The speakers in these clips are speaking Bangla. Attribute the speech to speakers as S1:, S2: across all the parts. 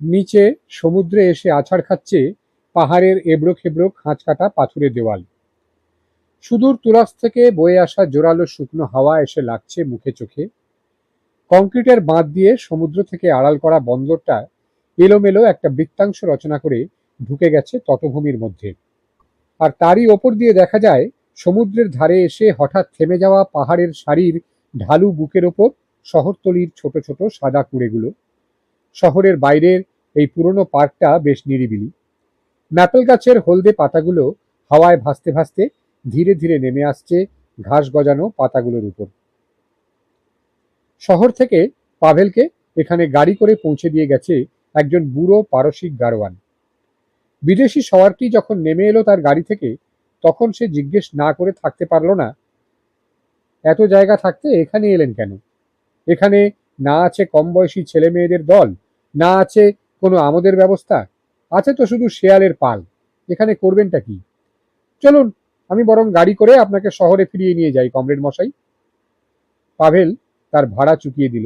S1: নিচে সমুদ্রে এসে আছাড় খাচ্ছে পাহাড়ের এবড়ো খেবড়ো খাঁজ কাটা পাথুরে দেওয়াল। সুদূর তুরাস থেকে বয়ে আসা জোরালো শুকনো হাওয়া এসে লাগছে মুখে চোখে। কংক্রিটের বাঁধ দিয়ে সমুদ্র থেকে আড়াল করা বন্দরটা এলোমেলো একটা বৃত্তাংশ রচনা করে ঢুকে গেছে তটভূমির মধ্যে। আর তারই ওপর দিয়ে দেখা যায় সমুদ্রের ধারে এসে হঠাৎ থেমে যাওয়া পাহাড়ের সারির ঢালু বুকের ওপর শহরতলির ছোট ছোট সাদা কুঁড়েগুলো। শহরের বাইরের এই পুরনো পার্কটা বেশ নিরিবিলি। ম্যাপেল গাছের হলদে পাতাগুলো হাওয়ায় ভাসতে ভাসতে ধীরে ধীরে নেমে আসছে ঘাস গজানো পাতাগুলোর উপর। শহর থেকে পাভেলকে এখানে গাড়ি করে পৌঁছে দিয়ে গেছে একজন বুড়ো পারসিক গারোয়ান। বিদেশি সওয়ারটি যখন নেমে এলো তার গাড়ি থেকে, তখন সে জিজ্ঞেস না করে থাকতে পারল না, এত জায়গা থাকতে এখানে এলেন কেন? এখানে না আছে কম বয়সী ছেলে মেয়েদের দল, না আছে কোনো আমোদের ব্যবস্থা, আছে তো শুধু শেয়ালের পাল। এখানে করবেনটা কি? চলুন, আমি বরং গাড়ি করে আপনাকে শহরে ফিরিয়ে নিয়ে যাই কমরেড মশাই। পাভেল তার ভাড়া চুকিয়ে দিল।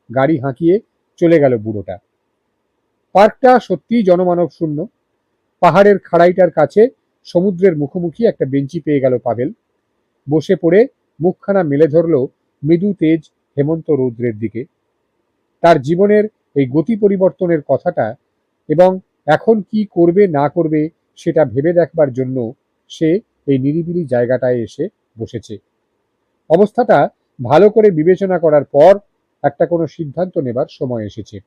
S1: গাড়ি হাঁকিয়ে চলে গেল বুড়োটা। পার্কটা সত্যিই জনমানব শূন্য। পাহাড়ের খাড়াইটার কাছে সমুদ্রের মুখোমুখি একটা বেঞ্চি পেয়ে গেল পাভেল। বসে পড়ে মুখখানা মেলে ধরল মৃদু তেজ হেমন্ত রৌদ্রের দিকে। তার জীবনের এই গতি পরিবর্তনের কথাটা এবং এখন কি করবে না করবে সেটা ভেবে দেখবার জন্য সে এই নিরিবিলি জায়গাটায় এসে বসেছে। অবস্থাটা ভালো করে বিবেচনা করার পর একটা কোনো সিদ্ধান্ত নেবার সময় এসেছে।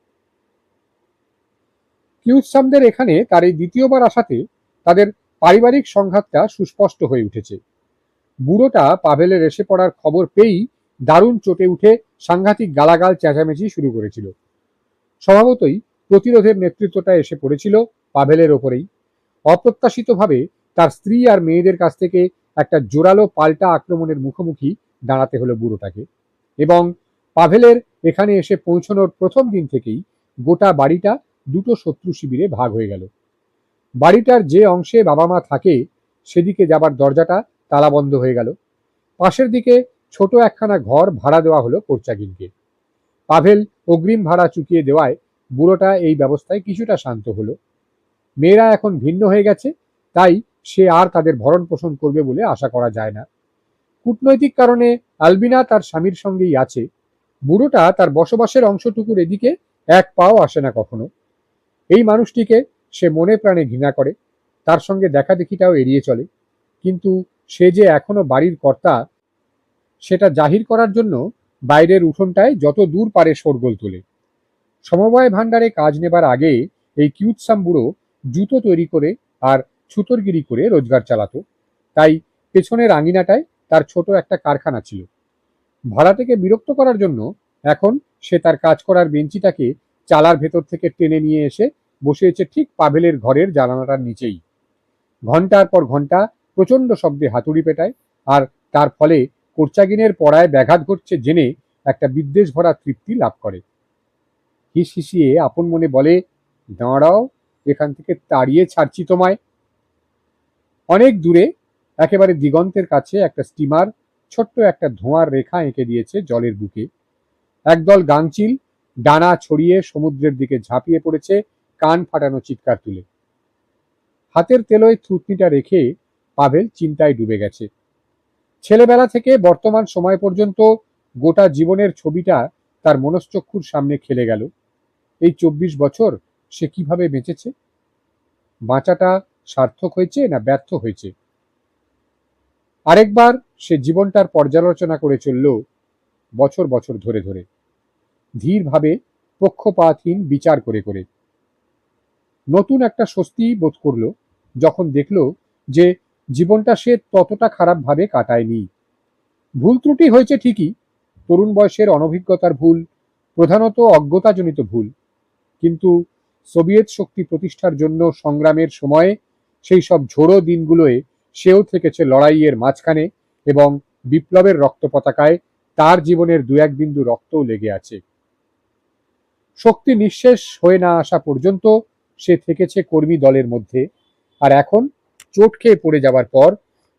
S1: কিউৎসামদের এখানে তার এই দ্বিতীয়বার আসাতে তাদের পারিবারিক সংঘাতটা সুস্পষ্ট হয়ে উঠেছে। বুড়োটা পাভেলের এসে পড়ার খবর পেয়েই দারুণ চটে উঠে সাংঘাতিক গালাগাল চেঁচামেচি শুরু করেছিল। স্বভাবতই প্রতিরোধের নেতৃত্বটা এসে পড়েছিল পাভেলের ওপরেই। অপ্রত্যাশিতভাবে তার স্ত্রী আর মেয়েদের কাছ থেকে একটা জোরালো পাল্টা আক্রমণের মুখোমুখি দাঁড়াতে হলো বুড়োটাকে। এবং পাভেলের এখানে এসে পৌঁছানোর প্রথম দিন থেকেই গোটা বাড়িটা দুটো শত্রু শিবিরে ভাগ হয়ে গেল। বাড়িটার যে অংশে বাবা মা থাকে সেদিকে যাবার দরজাটা তালাবন্ধ হয়ে গেল। পাশের দিকে ছোট একখানা ঘর ভাড়া দেওয়া হলো কোর্চাগিনকে। পাভেল অগ্রিম ভাড়া চুকিয়ে দেওয়ায় বুড়োটা এই ব্যবস্থায় কিছুটা শান্ত হলো। মেয়েরা এখন ভিন্ন হয়ে গেছে, তাই সে আর তাদের ভরণ পোষণ করবে বলে আশা করা যায় না। কূটনৈতিক কারণে আলবিনা তার স্বামীর সঙ্গেই আছে। বুড়োটা তার বসবাসের অংশটুকুর এদিকে এক পাও আসে না কখনো। এই মানুষটিকে সে মনে প্রাণে ঘৃণা করে, তার সঙ্গে দেখা দেখিটাও এড়িয়ে চলে। কিন্তু সে যে এখনো বাড়ির কর্তা সেটা জাহির করার জন্য বাইরের উঠোনটায় যত দূর পারে শোরগোল তোলে। সমবায় ভাণ্ডারে কাজ নেবার আগে এই কিউৎসাম বুড়ো জুতো তৈরি করে আর ছুতোরগিরি করে রোজগার চালাতো। তাই পেছনের আঙিনাটায় তার ছোট একটা কারখানা ছিল। ভাড়াটেকে বিরক্ত করার জন্য এখন সে তার কাজ করার বেঞ্চিটাকে চালার ভেতর থেকে টেনে নিয়ে এসে বসিয়েছে ঠিক পাভেলের ঘরের জানালাটার নিচেই। ঘন্টার পর ঘন্টা প্রচন্ড শব্দে হাতুড়ি পেটায়, আর তার ফলে কোর্চাগিনের পড়ায় ব্যাঘাত ঘটছে জেনে একটা বিদ্বেষ ভরা তৃপ্তি লাভ করে। হিস হিসিয়ে আপন মনে বলে, দাঁড়াও, এখান থেকে তাড়িয়ে ছাড়ছি তোমায়। অনেক দূরে একেবারে দিগন্তের কাছে একটা স্টিমার ছোট্ট একটা ধোঁয়ার রেখা এঁকে দিয়েছে জলের বুকে। একদল গাংচিল ডানা ছড়িয়ে সমুদ্রের দিকে ঝাঁপিয়ে পড়েছে কান ফাটানো চিৎকার তুলে। হাতের তেলোয় থুতনিটা রেখে পাভেল চিন্তায় ডুবে গেছে। ছেলেবেলা থেকে বর্তমান সময় পর্যন্ত গোটা জীবনের ছবিটা তার মনশ্চক্ষুর সামনে খেলে গেল। এই 24 বছর সে কিভাবে বেঁচেছে? বাঁচাটা সার্থক হয়েছে না ব্যর্থ হয়েছে? আরেকবার সে জীবনটার পর্যালোচনা করে চলল বছর বছর ধরে ধরে, ধীরভাবে, পক্ষপাতহীন বিচার করে করে। নতুন একটা স্বস্তি বোধ করলো যখন দেখল যে জীবনটা সে ততটা খারাপভাবে কাটায়নি। ভুল ত্রুটি হয়েছে ঠিকই, তরুণ বয়সের অনভিজ্ঞতার ভুল, প্রধানত অজ্ঞতাজনিত ভুল। কিন্তু সোভিয়েত শক্তি প্রতিষ্ঠার জন্য সংগ্রামের সময়ে সেই সব ঝোড়ো দিনগুলোয় সেও থেকেছে লড়াইয়ের মাঝখানে, এবং বিপ্লবের রক্ত পতাকায় তার জীবনের দু এক বিন্দু রক্তও লেগে আছে। শক্তি নিঃশেষ হয়ে না আসা পর্যন্ত সে থেকেছে কর্মী দলের মধ্যে, আর এখন চোট খেয়ে পড়ে যাবার পর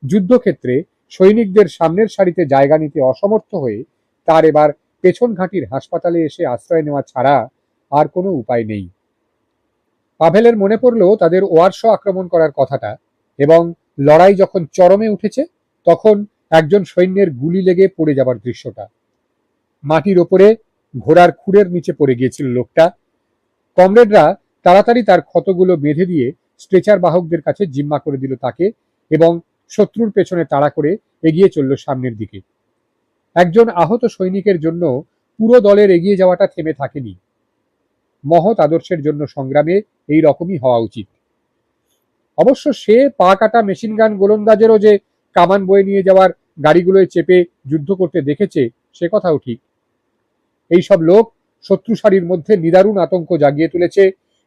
S1: যুদ্ধক্ষেত্রে সৈনিকদের সামনের সারিতে জায়গা নিতে অসমর্থ হয়ে তার এবার পেছন ঘাঁটির হাসপাতালে এসে আশ্রয় নেওয়া ছাড়া আর কোনো উপায় নেই। পাভেলের মনে পড়ল তাদের ওয়ারশ আক্রমণ করার কথাটা, এবং লড়াই যখন চরমে উঠেছে তখন একজন সৈন্যের গুলি লেগে পড়ে যাবার দৃশ্যটা। মাটির ওপরে ঘোড়ার খুঁড়ের নিচে পড়ে গিয়েছিল লোকটা। কমরেডরা তাড়াতাড়ি তার ক্ষতগুলো বেঁধে দিয়ে স্ট্রেচার বাহকদের কাছে জিম্মা করে দিল তাকে, এবং শত্রুর পেছনে তাড়া করে এগিয়ে চলল সামনের দিকে। একজন আহত সৈনিকের জন্য পুরো দলের এগিয়ে যাওয়াটা থেমে থাকেনি। মহৎ আদর্শের জন্য সংগ্রামে এই রকমই হওয়া উচিত। অবশ্য সে পা কাটা মেশিনগান গোলন্দাজেরও যে কামান বয়ে নিয়ে যাওয়ার গাড়িগুলোয় চেপে যুদ্ধ করতে দেখেছে সে কথাও ঠিক। এইসব লোক শত্রু সারির মধ্যে নিদারুণ আতঙ্ক জাগিয়ে তুলেছে,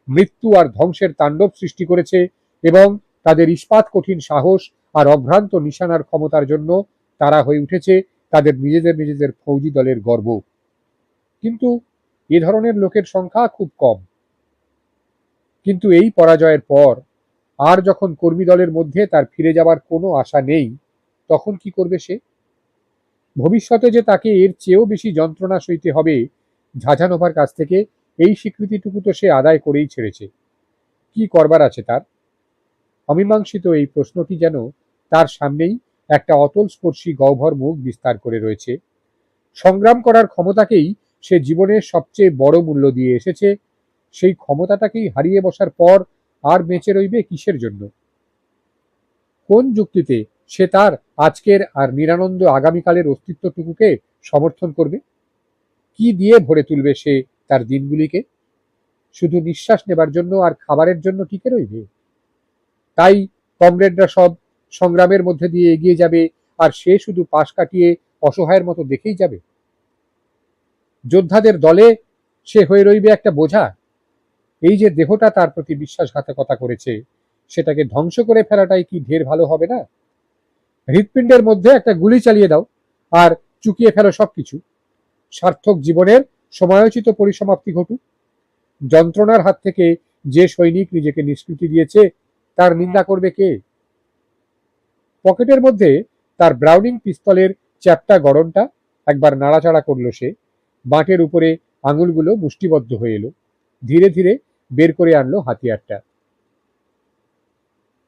S1: মৃত্যু আর ধ্বংসের তাণ্ডব সৃষ্টি করেছে, এবং তাদের ইস্পাত কঠিন সাহস আর অভ্রান্ত নিশানার ক্ষমতার জন্য তারা হয়ে উঠেছে তাদের নিজেদের ফৌজি দলের গর্ব। কিন্তু এ ধরনের লোকের সংখ্যা খুব কম। কিন্তু এই পরাজয়ের পর আর যখন কর্মী দলের মধ্যে তার ফিরে যাবার কোনো আশা নেই, তখন কি করবে সে? ভবিষ্যতে যে তাকে এর চেয়েও বেশি যন্ত্রণা সইতে হবে, ঝাঝানোভার কাছ থেকে এই স্বীকৃতিটুকু তো সে আদায় করেই ছেড়েছে। কি করবার আছে তার? অমীমাংসিত এই প্রশ্নটি যেন তার সামনেই একটা অতল স্পর্শী গহ্বর মুখ বিস্তার করে রয়েছে। সংগ্রাম করার ক্ষমতাকেই সে জীবনের সবচেয়ে বড় মূল্য দিয়ে এসেছে, সেই ক্ষমতাটাকেই হারিয়ে বসার পর আর বেঁচে রইবে কিসের জন্য? কোন যুক্তিতে সে তার আজকের আর নিরানন্দ আগামীকালের অস্তিত্বটুকুকে সমর্থন করবে? কি দিয়ে ভরে তুলবে সে তার দিনগুলিকে? শুধু নিঃশ্বাস নেবার জন্য আর খাবারের জন্য টিকে রইবে? তাই কমরেডরা সব সংগ্রামের মধ্যে দিয়ে এগিয়ে যাবে, আর সে শুধু পাশ কাটিয়ে অসহায়ের মতো দেখেই যাবে। যোদ্ধাদের দলে সে হয়ে রইবে একটা বোঝা। এই যে দেহটা তার প্রতি বিশ্বাসঘাতকতা করেছে, সেটাকে ধ্বংস করে ফেলাটাই কি ঢের ভালো হবে না? হৃৎপিণ্ডের মধ্যে একটা গুলি চালিয়ে দাও আর চুকিয়ে ফেলো সবকিছু। সার্থক জীবনের সময়োচিত পরিসমাপ্তি ঘটুক। যন্ত্রণার হাত থেকে যে সৈনিক নিজেকে নিষ্কৃতি দিয়েছে তার নিন্দা করবে কে? পকেটের মধ্যে তার ব্রাউনিং পিস্তলের চ্যাপ্টা গড়নটা একবার নাড়াচাড়া করলো সে। বাঁটের উপরে আঙুলগুলো মুষ্টিবদ্ধ হয়ে এলো। ধীরে ধীরে বের করে আনলো হাতিয়ারটা।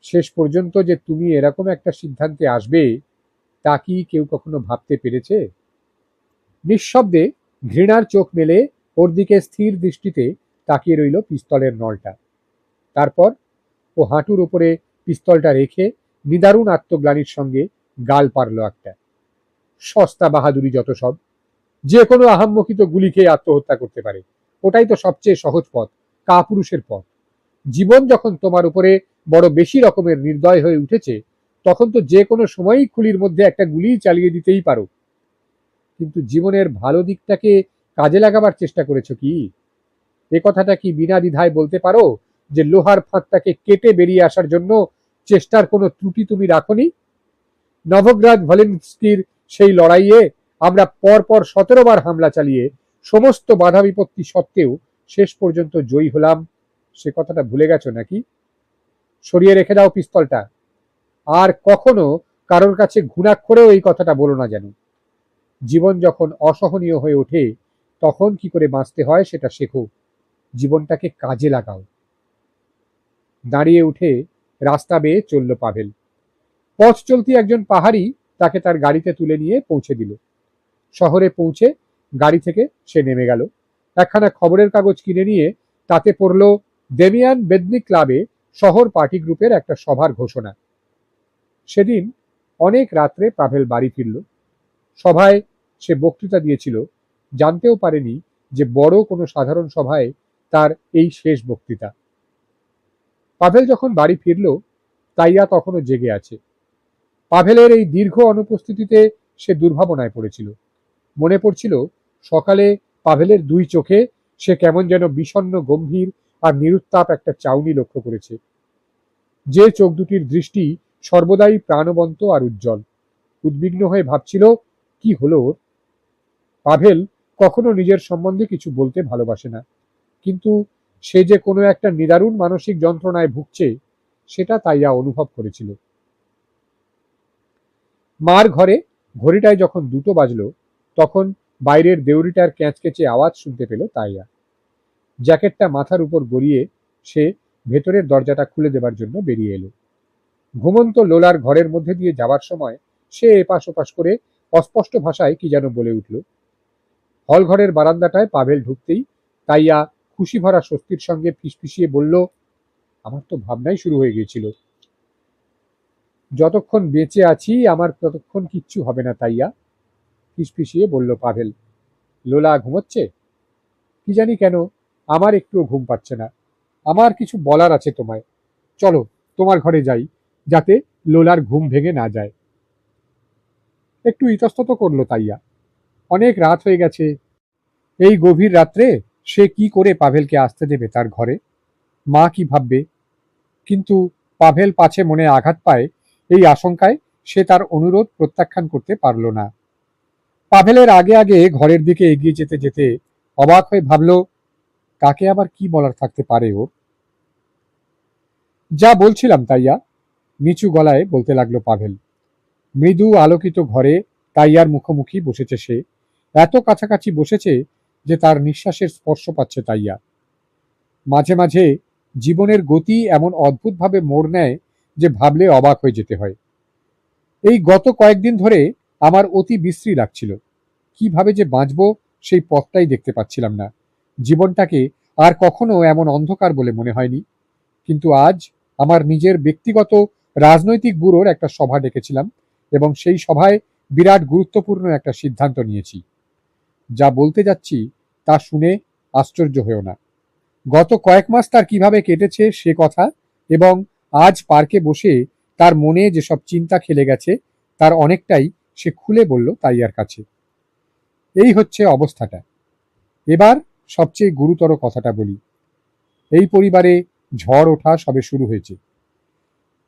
S1: শেষ পর্যন্ত যে তুমি এরকম একটা সিদ্ধান্তে আসবে তা কি কেউ কখনো ভাবতে পেরেছে? নিঃশব্দে ঘৃণার চোখ মেলে ওর দিকে স্থির দৃষ্টিতে তাকিয়ে রইল পিস্তলের নলটা। তারপর ও হাঁটুর উপরে পিস্তলটা রেখে নিদারুণ আত্মগ্লানির সঙ্গে গাল পারল একটা। সস্তা বাহাদুরি যত সব! যে কোনো আহাম্মকিত গুলি খেয়ে আত্মহত্যা করতে পারে, ওটাই তো সবচেয়ে সহজ পথ, কাপুরুষের পথ। জীবন যখন তোমার উপরে বড় বেশি রকমের নির্দয় হয়ে উঠেছে, তখন তো যে কোনো সময়ই খুলির মধ্যে একটা গুলি চালিয়ে দিতেই পারো। কিন্তু জীবনের ভালো দিকটাকে কাজে লাগাবার চেষ্টা করেছো কি? এ কথাটা কি বিনা দ্বিধায় বলতে পারো যে লোহার ফাঁদটাকে কেটে বেরিয়ে আসার জন্য চেষ্টার কোনো ত্রুটি তুমি রাখোনি? নভগ্রাদ ভলেনস্কির সেই লড়াইয়ে আমরা পরপর 17 বার হামলা চালিয়ে সমস্ত বাধা বিপত্তি সত্ত্বেও শেষ পর্যন্ত জয়ী হলাম, সে কথাটা ভুলে গেছো নাকি? সরিয়ে রেখে দাও পিস্তলটা। আর কখনো কারোর কাছে ঘুণাক্ষরেও এই কথাটা বলো না যেন। জীবন যখন অসহনীয় হয়ে ওঠে তখন কি করে বাঁচতে হয় সেটা শেখো। জীবনটাকে কাজে লাগাও। দাঁড়িয়ে উঠে রাস্তা বেয়ে চলল পাভেল। পথ চলতি একজন পাহাড়ি তাকে তার গাড়িতে তুলে নিয়ে পৌঁছে দিল। শহরে পৌঁছে গাড়ি থেকে সে নেমে গেল। একখানা খবরের কাগজ কিনে নিয়ে তাতে পড়ল দেমিয়ান বেদনিক ক্লাবে শহর পার্টি গ্রুপের একটা সভার ঘোষণা। সেদিন অনেক রাত্রে পাভেল বাড়ি ফিরল। সভায় সে বক্তৃতা দিয়েছিল, জানতেও পারেনি যে বড় কোনো সাধারণ সভায় তার এই শেষ বক্তৃতা। পাভেল যখন বাড়ি ফিরল, তাইয়া তখনও জেগে আছে। পাভেলের এই দীর্ঘ অনুপস্থিতিতে সে দুর্ভাবনায় পড়েছিল। মনে পড়ছিল সকালে পাভেলের দুই চোখে সে কেমন যেন বিষণ্ণ গম্ভীর আর নিরুত্তাপ একটা চাউনি লক্ষ্য করেছে, যে চোখ দুটির দৃষ্টি সর্বদাই প্রাণবন্ত আর উজ্জ্বল। উদ্বিগ্ন হয়ে ভাবছিল কি হলো ওর। পাভেল কখনো নিজের সম্বন্ধে কিছু বলতে ভালোবাসে না, কিন্তু সে যে কোনো একটা নিদারুণ মানসিক যন্ত্রণায় ভুগছে সেটা তাইয়া অনুভব করেছিল। মার ঘরে ঘড়িটায় যখন 2টো বাজলো, তখন বাইরের দেউড়িটার ক্যাঁচকেচে আওয়াজ শুনতে পেল তাইয়া। জ্যাকেটটা মাথার উপর গড়িয়ে সে ভেতরের দরজাটা খুলে দেবার জন্য বেরিয়ে এলো। ঘুমন্ত লোলার ঘরের মধ্যে দিয়ে যাওয়ার সময় সে এপাশ ওপাশ করে অস্পষ্ট ভাষায় কি যেন বলে উঠল। হল ঘরের বারান্দাটায় পাভেল ঢুকতেই তাইয়া খুশি ভরা স্বস্তির সঙ্গে ফিসফিসিয়ে বলল, আমার তো ভাবনাই শুরু হয়ে গিয়েছিল, যতক্ষণ বেঁচে আছি আমার ততক্ষণ কিচ্ছু হবে না তাইয়া। ফিসফিসিয়ে বলল পাভেল। লোলা ঘুমোচ্ছে? কি জানি কেন আমার একটুও ঘুম পাচ্ছে না। আমার কিছু বলার আছে তোমায়। চলো তোমার ঘরে যাই, যাতে লোলার ঘুম ভেঙে না যায়। একটু ইতস্তত করলো তাইয়া। অনেক রাত হয়ে গেছে। এই গভীর রাত্রে সে কি করে পাভেলকে আসতে দেবে তার ঘরে? মা কি ভাববে? কিন্তু পাভেল পাছে মনে আঘাত পায়, এই আশঙ্কায় সে তার অনুরোধ প্রত্যাখ্যান করতে পারল না। পাভেলের আগে আগে ঘরের দিকে এগিয়ে যেতে যেতে অবাক হয়ে ভাবল, কাকে আবার কি বলার থাকতে পারে ওর? যা বলছিলাম তাইয়া, নিচু গলায় বলতে লাগলো পাভেল। মৃদু আলোকিত ঘরে তাইয়ার মুখোমুখি বসেছে সে। এত কাছাকাছি বসেছে যে তার নিঃশ্বাসের স্পর্শ পাচ্ছে তাইয়া। মাঝে মাঝে জীবনের গতি এমন অদ্ভুতভাবে মোড় নেয় যে ভাবলে অবাক হয়ে যেতে হয়। এই গত কয়েকদিন ধরে আমার অতি বিশ্রী লাগছিল। কিভাবে যে বাঁচবো সেই পথটাই দেখতে পাচ্ছিলাম না। জীবনটাকে আর কখনো এমন অন্ধকার বলে মনে হয়নি। কিন্তু আজ আমার নিজের ব্যক্তিগত রাজনৈতিক ব্যুরোর একটা সভা ডেকেছিলাম এবং সেই সভায় বিরাট গুরুত্বপূর্ণ একটা সিদ্ধান্ত নিয়েছি। যা বলতে যাচ্ছি তা শুনে আশ্চর্য হয়েও না। গত কয়েক মাস তার কিভাবে কেটেছে সে কথা এবং আজ পার্কে বসে তার মনে যেসব চিন্তা খেলে গেছে তার অনেকটাই সে খুলে বলল তাইয়ার কাছে। এই হচ্ছে অবস্থাটা। এবার সবচেয়ে গুরুতর কথাটা বলি। এই পরিবারে ঝড় ওঠা সবে শুরু হয়েছে।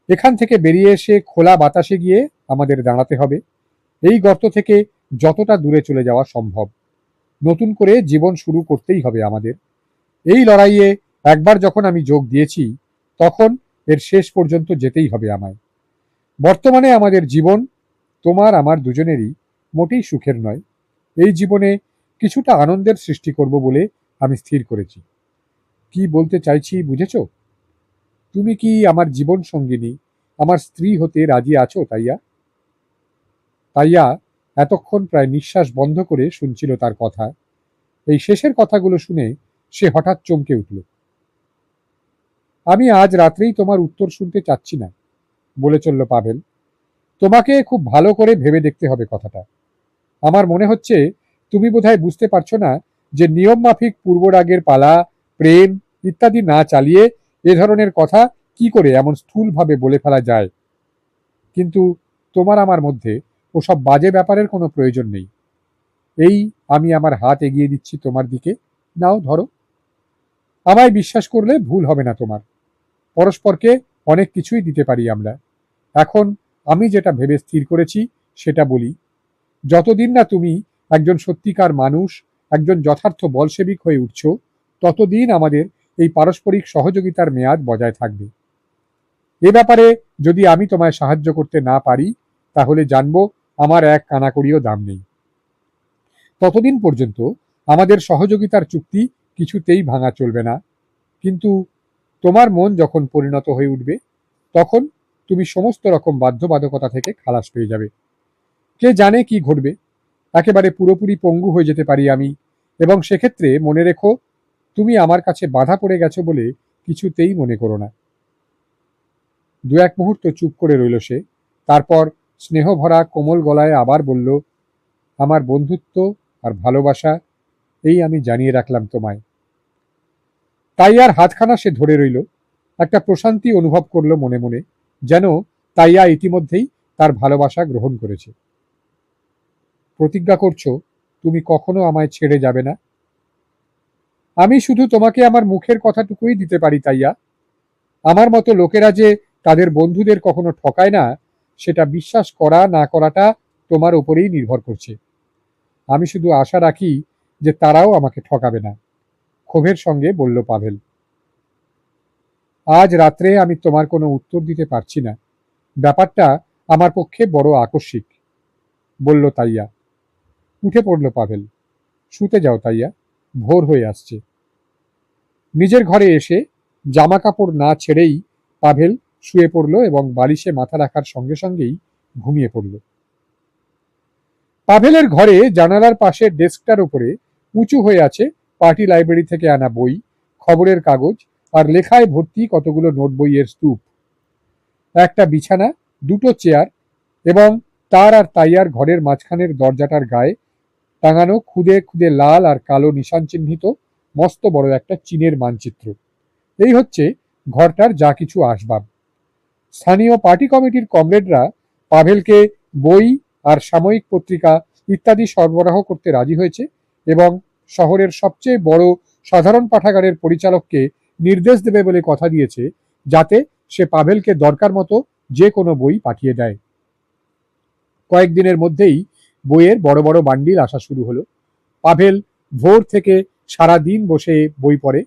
S1: এখান থেকে বেরিয়ে এসে খোলা বাতাসে গিয়ে আমাদের দাঁড়াতে হবে। এই গর্ত থেকে যতটা দূরে চলে যাওয়া সম্ভব। নতুন করে জীবন শুরু করতেই হবে আমাদের। এই লড়াইয়ে একবার যখন আমি যোগ দিয়েছি, তখন এর শেষ পর্যন্ত যেতেই হবে আমায়। বর্তমানে আমাদের জীবন, তোমার আমার দুজনেরই, মোটেই সুখের নয়। এই জীবনে কিছুটা আনন্দের সৃষ্টি করব বলে আমি স্থির করেছি। কি বলতে চাইছি বুঝেছ? তুমি কি আমার জীবন সঙ্গিনী, আমার স্ত্রী হতে রাজি আছো তাইয়া? তাইয়া এতক্ষণ প্রায় নিঃশ্বাস বন্ধ করে শুনছিল তার কথা। এই শেষের কথাগুলো শুনে সে হঠাৎ চমকে উঠল। আমি আজ রাত্রেই তোমার উত্তর শুনতে চাচ্ছি না, বলে চলল পাভেল। তোমাকে খুব ভালো করে ভেবে দেখতে হবে কথাটা। আমার মনে হচ্ছে তুমি বোধহয় বুঝতে পারছো না যে নিয়ম মাফিক পূর্বরাগের পালা, প্রেম ইত্যাদি না চালিয়ে এ ধরনের কথা কি করে এমন স্থূলভাবে বলে ফেলা যায়। কিন্তু তোমার আমার মধ্যে ওসব বাজে ব্যাপারের কোনো প্রয়োজন নেই। এই আমি আমার হাত এগিয়ে দিচ্ছি তোমার দিকে, নাও ধরো। আমায় বিশ্বাস করলে ভুল হবে না তোমার। পরস্পরকে অনেক কিছুই দিতে পারি আমরা। এখন আমি যেটা ভেবে স্থির করেছি সেটা বলি। যতদিন না তুমি একজন সত্যিকার মানুষ, একজন যথার্থ বলসেবিক হয়ে উঠছো, ততদিন আমাদের এই পারস্পরিক সহযোগিতার মেয়াদ বজায় থাকবে। এ ব্যাপারে যদি আমি তোমায় সাহায্য করতে না পারি, তাহলে জানবো আমার এক কানাকড়িও দাম নেই। ততদিন পর্যন্ত আমাদের সহযোগিতার চুক্তি কিছুতেই ভাঙা চলবে না। কিন্তু তোমার মন যখন পরিণত হয়ে উঠবে, তখন তুমি সমস্ত রকম বাধ্যবাধকতা থেকে খালাস পেয়ে যাবে। কে জানে কি ঘটবে? একেবারে পুরোপুরি পঙ্গু হয়ে যেতে পারি আমি, এবং সেক্ষেত্রে মনে রেখো, তুমি আমার কাছে বাধা পড়ে গেছো বলে কিছুতেই মনে করো না। দু এক মুহূর্ত চুপ করে রইল সে। তারপর স্নেহভরা কোমল গলায় আবার বলল, আমার বন্ধুত্ব আর ভালোবাসা এই আমি জানিয়ে রাখলাম তোমায়। তাইয়ার হাতখানা সে ধরে রইল। একটা প্রশান্তি অনুভব করলো মনে মনে, যেন তাইয়া ইতিমধ্যেই তার ভালোবাসা গ্রহণ করেছে। প্রতিজ্ঞা করছো তুমি কখনো আমায় ছেড়ে যাবে না? আমি শুধু তোমাকে আমার মুখের কথাটুকুই দিতে পারি তাইয়া। আমার মতো লোকেরা যে তাদের বন্ধুদের কখনো ঠকায় না, সেটা বিশ্বাস করা না করাটা তোমার উপরেই নির্ভর করছে। আমি শুধু আশা রাখি যে তারাও আমাকে ঠকাবে না, ক্ষোভের সঙ্গে বলল পাভেল। আজ রাত্রে আমি তোমার কোনো উত্তর দিতে পারছি না। ব্যাপারটা আমার পক্ষে বড় আকস্মিক, বলল তাইয়া। উঠে পড়ল পাভেল। শুতে যাও তাইয়া, ভোর হয়ে আসছে। নিজের ঘরে এসে জামা কাপড় না ছেড়েই পাভেল শুয়ে পড়ল এবং বালিশে মাথা রাখার সঙ্গে সঙ্গেই ঘুমিয়ে পড়ল। পাভেলের ঘরে জানালার পাশের ডেস্কটার উপরে উঁচু হয়ে আছে পার্টি লাইব্রেরি থেকে আনা বই, খবরের কাগজ আর লেখায় ভর্তি কতগুলো নোট বইয়ের স্তূপ। একটা বিছানা, দুটো চেয়ার এবং তার আর তাইয়ার ঘরের মাঝখানের দরজাটার গায়ে টাঙানো খুদে খুদে লাল আর কালো নিশান চিহ্নিত মস্ত বড় একটা চীনের মানচিত্র। এই হচ্ছে ঘরটার যা কিছু আসবাব। স্থানীয় পার্টি কমিটির কমরেডরা পাভেলকে বই আর সাময়িক পত্রিকা ইত্যাদি সরবরাহ করতে রাজি হয়েছে এবং শহরের সবচেয়ে বড় সাধারণ পাঠাগারের পরিচালককে নির্দেশ দেবে বলে কথা দিয়েছে যাতে সে পাভেলকে দরকার মতো যে কোনো বই পাঠিয়ে দেয়। কয়েকদিনের মধ্যেই বইয়ের বড় বড় বান্ডিল আসা শুরু হলো। পাভেল ভোর থেকে সারা দিন বসে বই পড়ে,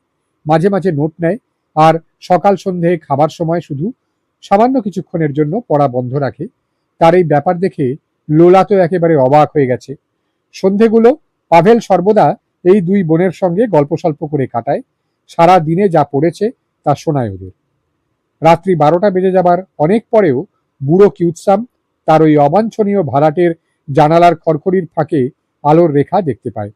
S1: মাঝে মাঝে নোট নেয় আর সকাল সন্ধে খাবার সময় শুধু সামান্য কিছুক্ষণের জন্য পড়া বন্ধ রাখে। তার এই ব্যাপার দেখে লোলা তো একেবারে অবাক হয়ে গেছে। সন্ধেগুলো পাভেল সর্বদা এই দুই বোনের সঙ্গে গল্প সল্প করে কাটায়, সারা দিনে যা পড়েছে তা শোনায় ওদের। রাত্রি 12টা বেজে যাবার অনেক পরেও বুড়ো কিউৎসাম তার ওই অবাঞ্ছনীয় ভাড়াটের জানালার খড়খড়ির ফাঁকে আলোর রেখা দেখতে পায়।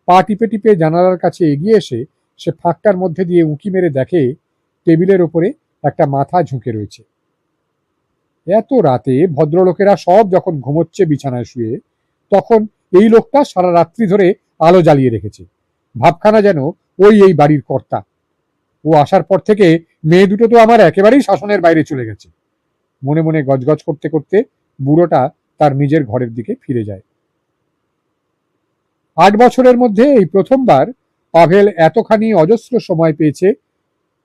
S1: পা টিপে টিপে জানালার কাছে এগিয়ে এসে সে ফাঁকটার মধ্যে দিয়ে উঁকি মেরে দেখে টেবিলের ওপরে একটা মাথা ঝুঁকে রয়েছে। এত রাতে ভদ্রলোকেরা সব যখন ঘুমোচ্ছে বিছানায় শুয়ে, তখন এই লোকটা সারা রাত্রি ধরে আলো জ্বালিয়ে রেখেছে। ভাবখানা যেন ওই এই বাড়ির কর্তা। ও আসার পর থেকে মেয়ে দুটো তো আমার একেবারেই শাসনের বাইরে চলে গেছে। মনে মনে গজগজ করতে করতে বুড়োটা তার নিজের ঘরের দিকে ফিরে যায়। 8 বছরের মধ্যে এই প্রথমবার পাভেল এতখানি অজস্র সময় পেয়েছে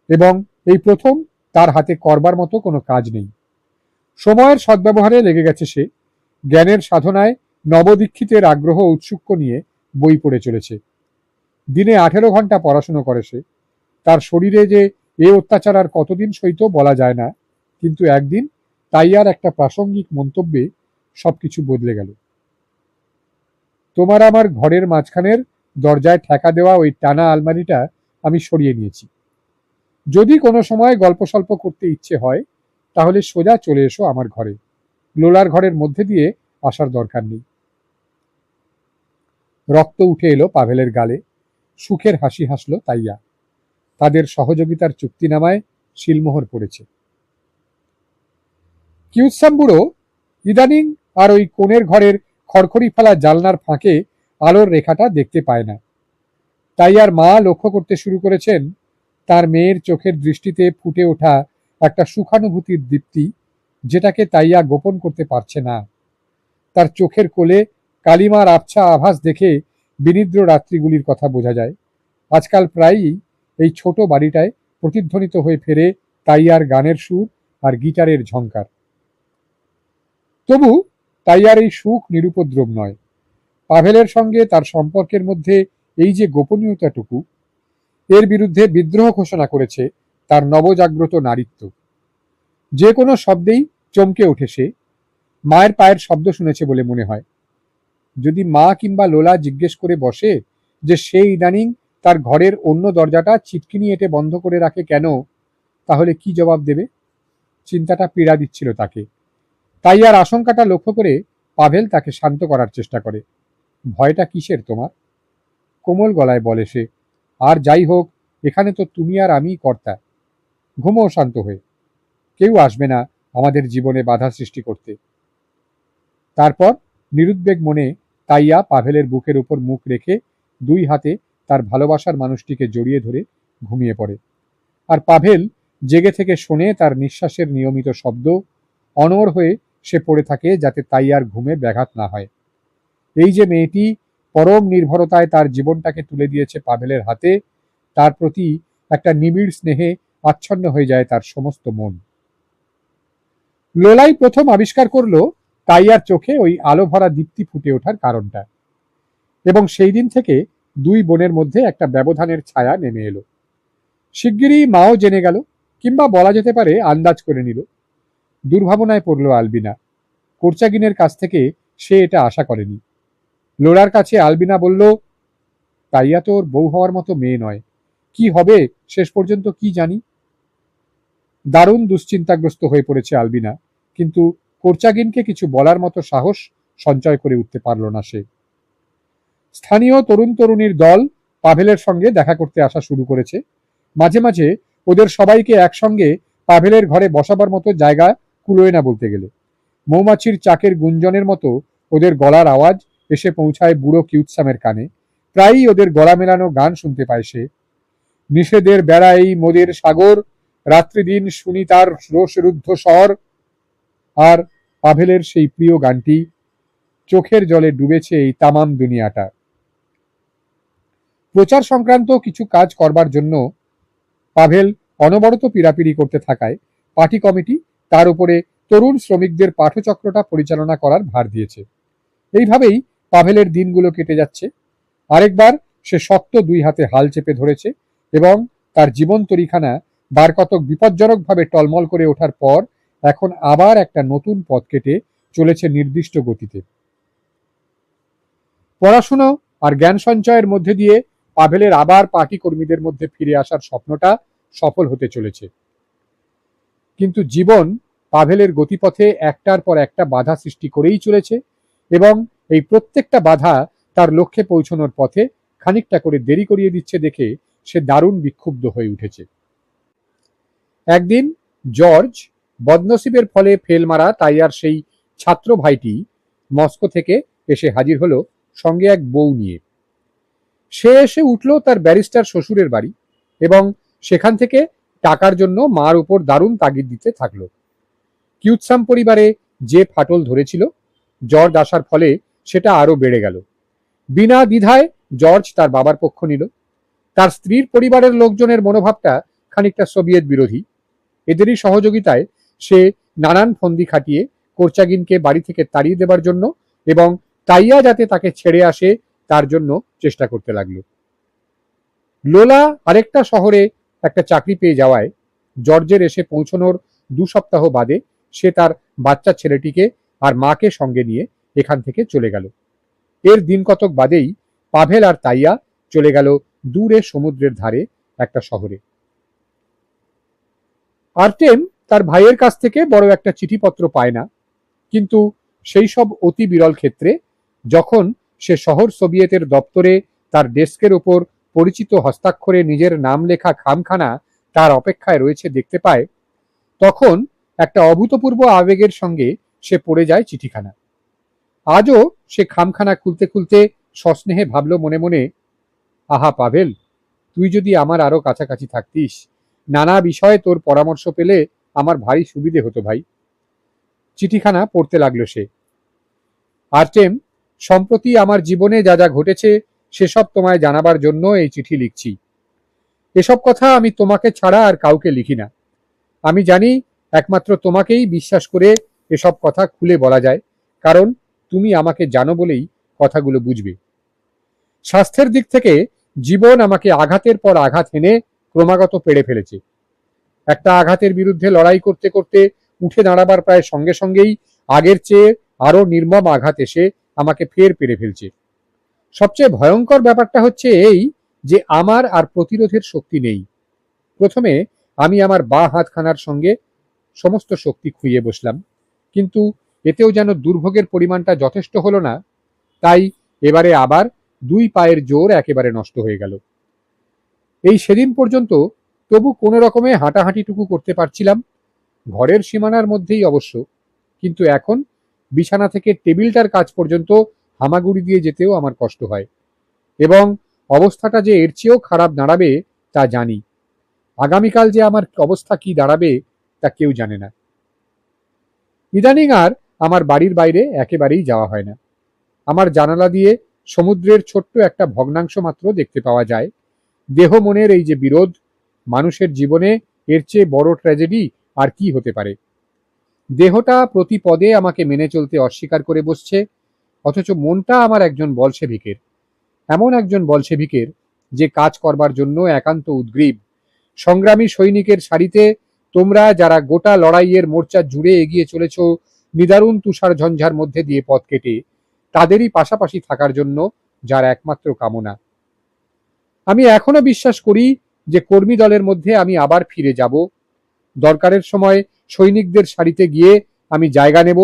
S1: এবং এই প্রথম তার হাতে করবার মতো কোনো কাজ নেই। সময়ের সদ্ব্যবহারে লেগে গেছে সে। জ্ঞানের সাধনায় নবদীক্ষিতের আগ্রহ ঔৎসুক্য নিয়ে বই পড়ে চলেছে। দিনে 18 ঘন্টা পড়াশুনো করে সে। তার শরীরে যে এ অত্যাচার আর কতদিন সইত বলা যায় না, কিন্তু একদিন তাইয়ার একটা প্রাসঙ্গিক মন্তব্যে সবকিছু বদলে গেল। তোমার আমার ঘরের মাঝখানের দরজায় ঠেকা দেওয়া ওই টানা আলমারিটা আমি সরিয়ে নিয়েছি। যদি কোনো সময় গল্প সল্প করতে ইচ্ছে হয় তাহলে সোজা চলে এসো আমার ঘরে। লোলার ঘরের মধ্যে দিয়ে আসার দরকার নেই। রক্ত উঠে এলো পাভেলের গালে। সুখের হাসি হাসলো তাইয়া। তাদের সহযোগিতার চুক্তিনামায় শিলমোহর পড়েছে। কিউৎসাম বুড়ো ইদানিং আর ওই কোণের ঘরের খড়খড়ি ফেলা জালনার ফাঁকে আলোর রেখাটা দেখতে পায় না। তাইয়ার মা লক্ষ্য করতে শুরু করেছেন তার মেয়ের চোখের দৃষ্টিতে ফুটে ওঠা একটা সুখানুভূতির দীপ্তি, যেটাকে তাইয়া গোপন করতে পারছে না। তার চোখের কোলে কালিমার আবছা আভাস দেখে বিনিদ্র রাত্রিগুলির কথা বোঝা যায়। আজকাল প্রায়ই এই ছোট বাড়িটায় প্রতিধ্বনিত হয়ে ফেরে তাইয়ার গানের সুর আর গিটারের ঝংকার। তবু তাইয়ার এই সুখ নিরুপদ্রব নয়। পাভেলের সঙ্গে তার সম্পর্কের মধ্যে এই যে গোপনীয়তাটুকু, এর বিরুদ্ধে বিদ্রোহ ঘোষণা করেছে তার নবজাগ্রত নারীত্ব। যে কোনো শব্দেই চমকে ওঠে সে। মায়ের পায়ের শব্দ শুনেছে বলে মনে হয়। যদি মা কিংবা লোলা জিজ্ঞেস করে বসে যে সে ইদানিং তার ঘরের অন্য দরজাটা ছিটকিনি এঁটে বন্ধ করে রাখে কেন, তাহলে কি জবাব দেবে? চিন্তাটা পীড়া দিচ্ছিল তাকে। তাই আর আশঙ্কাটা লক্ষ্য করে পাভেল তাকে শান্ত করার চেষ্টা করে। ভয়টা কিসের তোমার? কোমল গলায় বলে সে। আর যাই হোক, এখানে তো তুমি আর আমিই কর্তা। ঘুমো শান্ত হয়ে। কেউ আসবে না আমাদের জীবনে বাধা সৃষ্টি করতে। তারপর নিরুদ্বেগ মনে তাইয়া পাভেলের বুকের উপর মুখ রেখে দুই হাতে তার ভালোবাসার মানুষটিকে জড়িয়ে ধরে ঘুমিয়ে পড়ে। আর পাভেল জেগে থেকে শোনে তার নিঃশ্বাসের নিয়মিত শব্দ। অনড় হয়ে সে পড়ে থাকে যাতে তাইয়ার ঘুমে ব্যাঘাত না হয়। এই যে মেয়েটি পরম নির্ভরতায় তার জীবনটাকে তুলে দিয়েছে পাভেলের হাতে, তার প্রতি একটা নিবিড় স্নেহে আচ্ছন্ন হয়ে যায় তার সমস্ত মন। লোলাই প্রথম আবিষ্কার করলো তাইয়ার চোখে ওই আলো ভরা দীপ্তি ফুটে ওঠার কারণটা, এবং সেই দিন থেকে দুই বোনের মধ্যে একটা ব্যবধানের ছায়া নেমে এলো। শিগগিরই মাও জেনে গেল, কিংবা বলা যেতে পারে আন্দাজ করে নিল। দুর্ভাবনায় পড়ল আলবিনা। কোর্চাগিনের কাছ থেকে সে এটা আশা করেনি। লোলার কাছে আলবিনা বলল, তাইয়া তোর বউ হওয়ার মতো মেয়ে নয়। কি হবে শেষ পর্যন্ত কি জানি। দারুণ দুশ্চিন্তাগ্রস্ত হয়ে পড়েছে আলবিনা, কিন্তু কোর্চাগিনকে কিছু বলার মতো সাহস সঞ্চয় করে উঠতে পারল না সে। স্থানীয় তরুণ তরুণীর দল পাভেলের সঙ্গে দেখা করতে আসা শুরু করেছে। মাঝে মাঝে ওদের সবাইকে একসঙ্গে পাভেলের ঘরে বসাবার মতো জায়গা কুলোয় না বলতে গেলে। মৌমাছির চাকের গুঞ্জনের মতো ওদের গলার আওয়াজ এসে পৌঁছায় বুড়ো কিউৎসামের কানে। প্রায়ই ওদের গলা মেলানো গান শুনতে পায় সে। নিষেধের বেড়াই মোদের সাগর, রাত্রিদিন শুনি তার রোষরুদ্ধ স্বর। আর পাভেলের সেই প্রিয় গানটি চোখের জলে ডুবেছে এই তামাম দুনিয়াটা। প্রচার সংক্রান্ত কিছু কাজ করবার জন্য পাভেল অনবরত পীড়াপিড়ি করতে থাকায় পার্টি কমিটি তার উপরে তরুণ শ্রমিকদের পাঠচক্রটা পরিচালনা করার ভার দিয়েছে। এইভাবেই পাভেলের দিনগুলো কেটে যাচ্ছে। আরেকবার সে শক্ত দুই হাতে হাল চেপে ধরেছে এবং তার জীবন তরিখানা বার কতক বিপজ্জনকভাবে টলমল করে ওঠার পর এখন আবার একটা নতুন পথ কেটে চলেছে নির্দিষ্ট গতিতে। পড়াশুনো আর জ্ঞান সঞ্চয়ের মধ্যে দিয়ে পাভেলের আবার পার্টি কর্মীদের মধ্যে ফিরে আসার স্বপ্নটা সফল হতে চলেছে। কিন্তু জীবন পাভেলের গতিপথে একটার পর একটা বাধা সৃষ্টি করেই চলেছে এবং এই প্রত্যেকটা বাধা তার লক্ষ্যে পৌঁছানোর পথে খানিকটা করে দেরি করিয়ে দিচ্ছে দেখে সে দারুণ বিক্ষুব্ধ হয়ে উঠেছে। একদিন জর্জ বদনসিবের ফলে ফেল মারা তাইয়ার সেই ছাত্র ভাইটি মস্কো থেকে এসে হাজির হলো সঙ্গে এক বউ নিয়ে। সে এসে উঠল তার ব্যারিস্টার শ্বশুরের বাড়ি এবং সেখান থেকে টাকার জন্য মার উপর দারুণ তাগিদ দিতে থাকলো। কিউৎসাম পরিবারে যে ফাটল ধরেছিল জর্জ আসার ফলে সেটা আরো বেড়ে গেল। বিনা দ্বিধায় জর্জ তার বাবার পক্ষ নিল। তার স্ত্রীর পরিবারের লোকজনের মনোভাবটা খানিকটা সোভিয়েত বিরোধী। এদেরই সহযোগিতায় সে নানান ফন্দি খাটিয়ে কোর্চাগিনকে বাড়ি থেকে তাড়িয়ে দেবার জন্য এবং তাইয়া যাতে তাকে ছেড়ে আসে তার জন্য চেষ্টা করতে লাগলো। লোলা আরেকটা শহরে একটা চাকরি পেয়ে যাওয়ায় জর্জের এসে পৌঁছানোর 2 সপ্তাহ বাদে সে তার বাচ্চা ছেলেটিকে আর মাকে সঙ্গে নিয়ে এখান থেকে চলে গেল। এর দিন কতক বাদেই পাভেল আর তাইয়া চলে গেল দূরে সমুদ্রের ধারে একটা শহরে। আর্টেম তার ভাইয়ের কাছ থেকে বড় একটা চিঠিপত্র পায় না, কিন্তু সেই সব অতি বিরল ক্ষেত্রে যখন সে শহর সোভিয়েতের দপ্তরে তার ডেস্কের ওপর পরিচিত হস্তাক্ষরে নিজের নাম লেখা খামখানা তার অপেক্ষায় রয়েছে দেখতে পায়, তখন একটা অভূতপূর্ব আবেগের সঙ্গে সে পড়ে যায় চিঠিখানা। আজও সে খামখানা খুলতে খুলতে সস্নেহে ভাবল মনে মনে, আহা পাভেল, তুই যদি আমার আরো কাছাকাছি থাকতিস, নানা বিষয়ে তোর পরামর্শ পেলে আমার ভারী সুবিধে হতো ভাই। চিঠিখানা পড়তে লাগলো সে। আর্টেম, সম্প্রতি আমার জীবনে যা যা ঘটেছে সেসব তোমায় জানাবার জন্য এই চিঠি লিখছি। এসব কথা আমি তোমাকে ছাড়া আর কাউকে লিখি না। আমি জানি একমাত্র তোমাকেই বিশ্বাস করে এসব কথা খুলে বলা যায়, কারণ তুমি আমাকে জানো বলেই কথাগুলো বুঝবে। স্বাস্থ্যের দিক থেকে জীবন আমাকে আঘাতের পর আঘাত এনে ক্রমাগত পেড়ে ফেলেছে। একটা আঘাতের বিরুদ্ধে লড়াই করতে করতে উঠে দাঁড়াবার প্রায় সঙ্গে সঙ্গেই আগের চেয়ে আরো নির্মম আঘাত এসে আমাকে ফের পেরে ফেলছে। সবচেয়ে ভয়ঙ্কর ব্যাপারটা হচ্ছে এই যে আমার আর প্রতিরোধের শক্তি নেই। প্রথমে আমি আমার বাঁ হাতখানার সঙ্গে সমস্ত শক্তি খুইয়ে বসলাম, কিন্তু এতেও যেন দুর্ভোগের পরিমাণটা যথেষ্ট হলো না। তাই এবারে আবার 2 পায়ের জোর একেবারে নষ্ট হয়ে গেল। এই সেদিন পর্যন্ত তবু কোনো রকমে হাঁটাহাঁটিটুকু করতে পারছিলাম, ঘরের সীমানার মধ্যেই অবশ্য, কিন্তু এখন বিছানা থেকে টেবিলটার কাজ পর্যন্ত হামাগুড়ি দিয়ে যেতেও আমার কষ্ট হয় এবং অবস্থাটা যে এর চেয়েও খারাপ দাঁড়াবে তা জানি। আগামীকাল যে আমার অবস্থা কি দাঁড়াবে তা কেউ জানে না। ইদানিং আর আমার বাড়ির বাইরে একেবারেই যাওয়া হয় না। আমার জানালা দিয়ে সমুদ্রের ছোট্ট একটা ভগ্নাংশ মাত্র দেখতে পাওয়া যায়। দেহ মনের এই যে বিরোধ, মানুষের জীবনে এর চেয়ে বড় ট্র্যাজেডি আর কি হতে পারে। দেহটা প্রতি পদে আমাকে মেনে চলতে অস্বীকার করে বসছে, অথচ মনটা আমার একজন বলশেভিকের, এমন একজন বলশেভিকের যে কাজ করবার জন্য একান্ত উদ্গ্রীব। সংগ্রামী সৈনিকের সারিতে তোমরা যারা গোটা লড়াইয়ের মোর্চা জুড়ে এগিয়ে চলেছ নিদারুণ তুষার ঝঞ্ঝার মধ্যে দিয়ে পথ কেটে, তাদেরই পাশাপাশি থাকার জন্য যার একমাত্র কামনা। আমি এখনো বিশ্বাস করি যে কর্মী দলের মধ্যে আমি আবার ফিরে যাব, দরকারের সময় সৈনিকদের সারিতে গিয়ে আমি জায়গা নেব,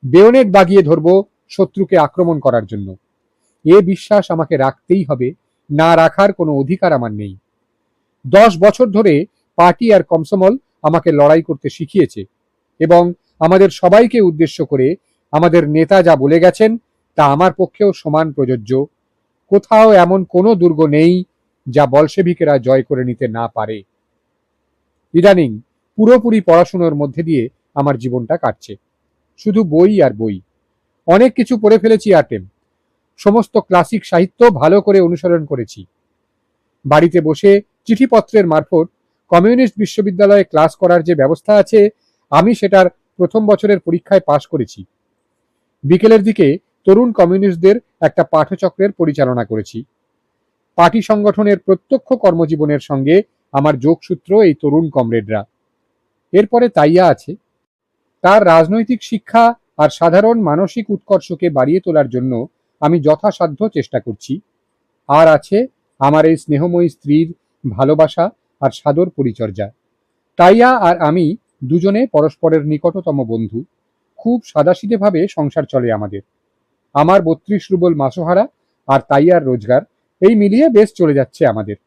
S1: বেয়োনেট বাগিয়ে ধরব শত্রুকে আক্রমণ করার জন্য। এ বিশ্বাস আমাকে রাখতেই হবে, না রাখার কোনো অধিকার আমার নেই। 10 বছর ধরে পার্টি আর কমসমল আমাকে লড়াই করতে শিখিয়েছে এবং আমাদের সবাইকে উদ্দেশ্য করে আমাদের নেতা যা বলে গেছেন তা আমার পক্ষেও সমান প্রযোজ্য। কোথাও এমন কোনো দুর্গ নেই যা বলশেভিকেরা জয় করে নিতে না পারে। ইদানিং পুরোপুরি পড়াশুনোর মধ্যে দিয়ে আমার জীবনটা কাটছে, শুধু বই আর বই। অনেক কিছু পড়ে ফেলেছি আর্টেম, সমস্ত ক্লাসিক সাহিত্য ভালো করে অনুসরণ করেছি। বাড়িতে বসে চিঠিপত্রের মারফত কমিউনিস্ট বিশ্ববিদ্যালয়ে ক্লাস করার যে ব্যবস্থা আছে, আমি সেটার প্রথম বছরের পরীক্ষায় পাশ করেছি। বিকেলের দিকে তরুণ কমিউনিস্টদের একটা পাঠচক্রের পরিচালনা করেছি। পার্টি সংগঠনের প্রত্যক্ষ কর্মজীবনের সঙ্গে আমার যোগসূত্র এই তরুণ কমরেডরা। এরপরে তাইয়া আছে, তার রাজনৈতিক শিক্ষা আর সাধারণ মানসিক উৎকর্ষকে বাড়িয়ে তোলার জন্য আমি যথাসাধ্য চেষ্টা করছি। আর আছে আমার এই স্নেহময়ী স্ত্রীর ভালোবাসা আর সাদর পরিচর্যা। তাইয়া আর আমি দুজনে পরস্পরের নিকটতম বন্ধু। খুব সাদাসিধেভাবে সংসার চলে আমাদের। আমার 32 রুবল মাসোহারা আর তাইয়ার রোজগার, এই মিলিয়ে বেশ চলে যাচ্ছে আমাদের।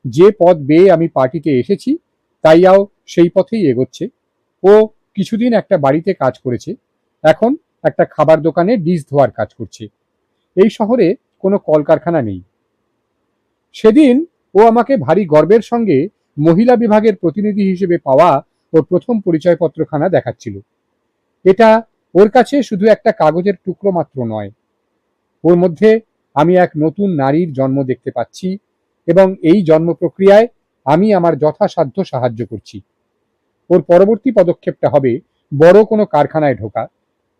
S1: যে পথ বেয়ে আমি পার্টিতে এসেছি, তাইয়াও সেই পথেই এগোচ্ছে। ও কিছুদিন একটা বাড়িতে কাজ করেছে, এখন একটা খাবার দোকানে ডিশ ধোয়ার কাজ করছে। এই শহরে কোনো কলকারখানা নেই। সেদিন ও আমাকে ভারী গর্বের সঙ্গে মহিলা বিভাগের প্রতিনিধি হিসেবে পাওয়া ওর প্রথম পরিচয়পত্রখানা দেখাচ্ছিল। এটা ওর কাছে শুধু একটা কাগজের টুকরো মাত্র নয়, ওর মধ্যে আমি এক নতুন নারীর জন্ম দেখতে পাচ্ছি এবং এই জন্ম প্রক্রিয়ায় আমি আমার যথাসাধ্য সাহায্য করছি। ওর পরবর্তী পদক্ষেপটা হবে বড় কোনো কারখানায় ঢোকা,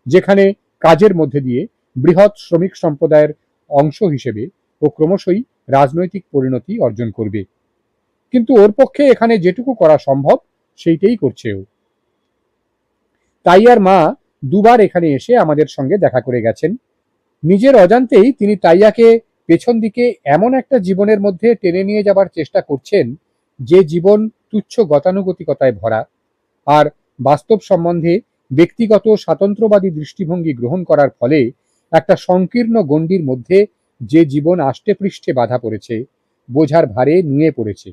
S1: যেখানে কাজের মধ্যে দিয়ে বৃহৎ শ্রমিক সম্প্রদায়ের অংশ হিসেবে ও ক্রমশই রাজনৈতিক পরিণতি অর্জন করবে। কিন্তু ওর পক্ষে এখানে যেটুকু করা সম্ভব সেইটাই করছে ও। তাইয়ার মা দুবার এখানে এসে আমাদের সঙ্গে দেখা করে গেছেন। নিজের অজান্তেই তিনি তাইয়াকে পেছন দিকে এমন একটা জীবনের মধ্যে টেনে নিয়ে যাবার চেষ্টা করছেন, যে জীবন তুচ্ছ গতানুগতিকতায় ভরা আর বাস্তব সম্বন্ধে ব্যক্তিগত স্বাতন্ত্র্যবাদী দৃষ্টিভঙ্গি গ্রহণ করার ফলে একটা সংকীর্ণ গণ্ডির মধ্যে যে জীবন আষ্টে পৃষ্ঠে বাধা পড়েছে, বোঝার ভারে নুয়ে পড়েছে।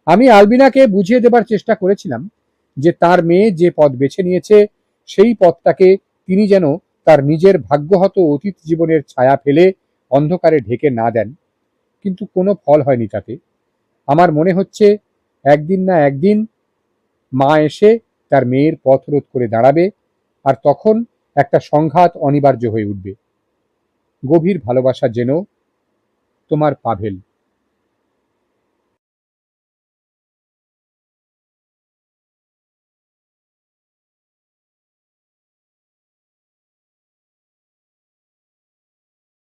S1: আমি আলবিনাকে বুঝিয়ে দেবার চেষ্টা করেছিলাম যে তার মেয়ে যে পথ বেছে নিয়েছে, সেই পথটাকে তিনি যেন তার নিজের ভাগ্যহত অতীত জীবনের ছায়া ফেলে অন্ধকারে ঢেকে না দেন। কিন্তু কোনো ফল হয়নি তাতে। আমার মনে হচ্ছে একদিন না একদিন মা এসে তার মেয়ের পথ রোধ করে দাঁড়াবে, আর তখন একটা সংঘাত অনিবার্য হয়ে উঠবে। গভীর ভালোবাসা যেন, তোমার পাভেল।